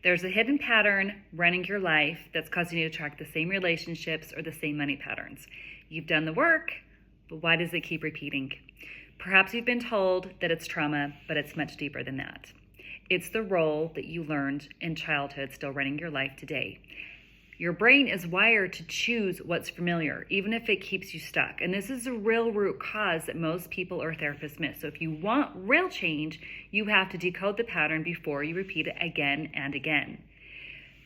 There's a hidden pattern running your life that's causing you to attract the same relationships or the same money patterns. You've done the work, but why does it keep repeating? Perhaps you've been told that it's trauma, but it's much deeper than that. It's the role that you learned in childhood still running your life today. Your brain is wired to choose what's familiar, even if it keeps you stuck. And this is a real root cause that most people or therapists miss. So if you want real change, you have to decode the pattern before you repeat it again and again.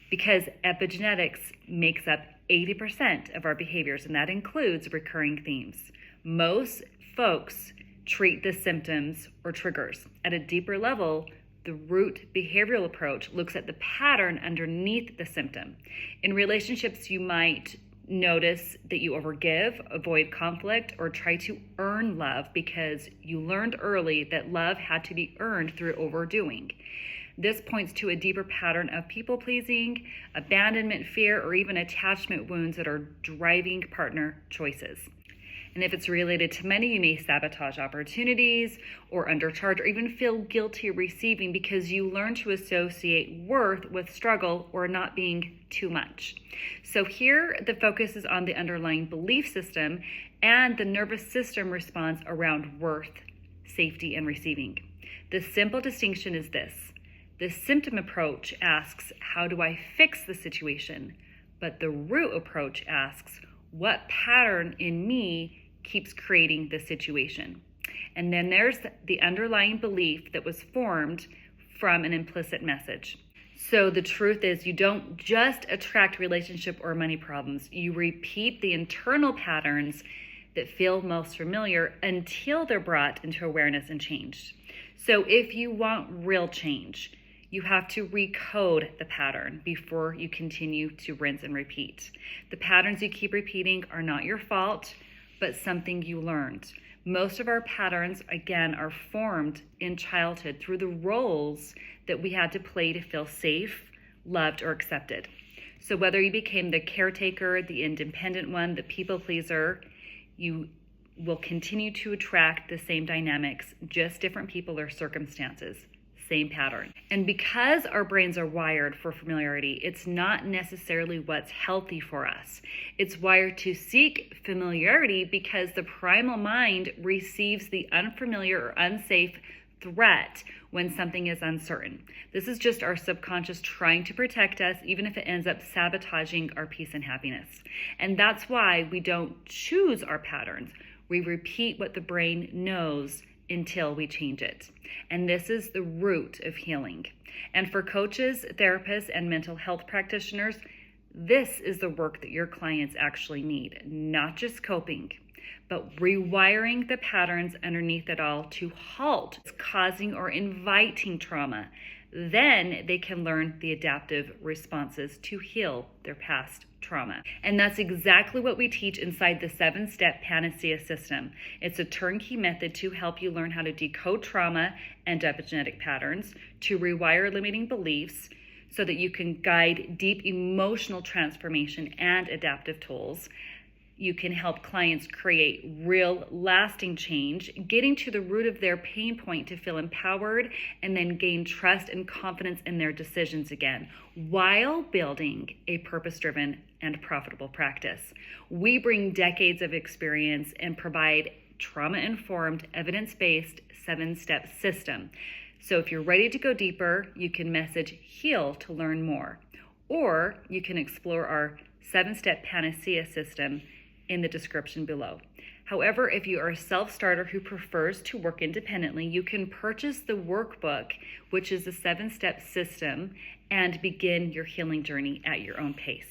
Because epigenetics makes up 80% of our behaviors, and that includes recurring themes. Most folks treat the symptoms or triggers. At a deeper level, the root behavioral approach looks at the pattern underneath the symptom. In relationships, you might notice that you overgive, avoid conflict, or try to earn love because you learned early that love had to be earned through overdoing. This points to a deeper pattern of people-pleasing, abandonment, fear, or even attachment wounds that are driving partner choices. And if it's related to money, you may sabotage opportunities or undercharge or even feel guilty receiving because you learn to associate worth with struggle or not being too much. So here the focus is on the underlying belief system and the nervous system response around worth, safety, and receiving. The simple distinction is this. The symptom approach asks, how do I fix the situation? But the root approach asks, what pattern in me keeps creating the situation? And then there's the underlying belief that was formed from an implicit message. So the truth is, you don't just attract relationship or money problems. You repeat the internal patterns that feel most familiar until they're brought into awareness and changed. So if you want real change, you have to recode the pattern before you continue to rinse and repeat. The patterns you keep repeating are not your fault, but something you learned. Most of our patterns, again, are formed in childhood through the roles that we had to play to feel safe, loved, or accepted. So whether you became the caretaker, the independent one, the people pleaser, you will continue to attract the same dynamics, just different people or circumstances. Same pattern. And because our brains are wired for familiarity, it's not necessarily what's healthy for us. It's wired to seek familiarity because the primal mind receives the unfamiliar or unsafe threat when something is uncertain. This is just our subconscious trying to protect us, even if it ends up sabotaging our peace and happiness. And that's why we don't choose our patterns. We repeat what the brain knows until we change it. And this is the root of healing. And for coaches, therapists, and mental health practitioners, this is the work that your clients actually need, not just coping, but rewiring the patterns underneath it all to halt causing or inviting trauma. Then they can learn the adaptive responses to heal their past trauma. And that's exactly what we teach inside the 7-step P.A.N.A.C.E.A system. It's a turnkey method to help you learn how to decode trauma and epigenetic patterns, to rewire limiting beliefs so that you can guide deep emotional transformation and adaptive tools. You can help clients create real lasting change, getting to the root of their pain point to feel empowered and then gain trust and confidence in their decisions again, while building a purpose-driven and profitable practice. We bring decades of experience and provide trauma-informed, evidence-based 7-step system. So if you're ready to go deeper, you can message HEAL to learn more, or you can explore our 7-step P.A.N.A.C.E.A system in the description below. However, if you are a self-starter who prefers to work independently, you can purchase the workbook, which is the 7-step system, and begin your healing journey at your own pace.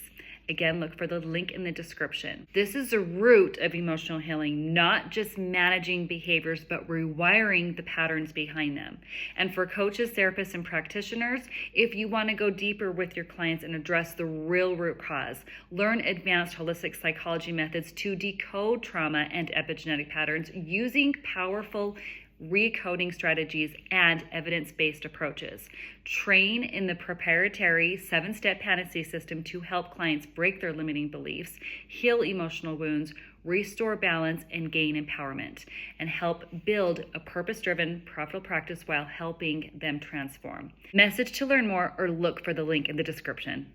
Again, look for the link in the description. This is the root of emotional healing, not just managing behaviors, but rewiring the patterns behind them. And for coaches, therapists, and practitioners, if you want to go deeper with your clients and address the real root cause, learn advanced holistic psychology methods to decode trauma and epigenetic patterns using powerful recoding strategies and evidence-based approaches. Train in the proprietary 7-step P.A.N.A.C.E.A system to help clients break their limiting beliefs, heal emotional wounds, restore balance, and gain empowerment, and help build a purpose-driven, profitable practice while helping them transform. Message to learn more or look for the link in the description.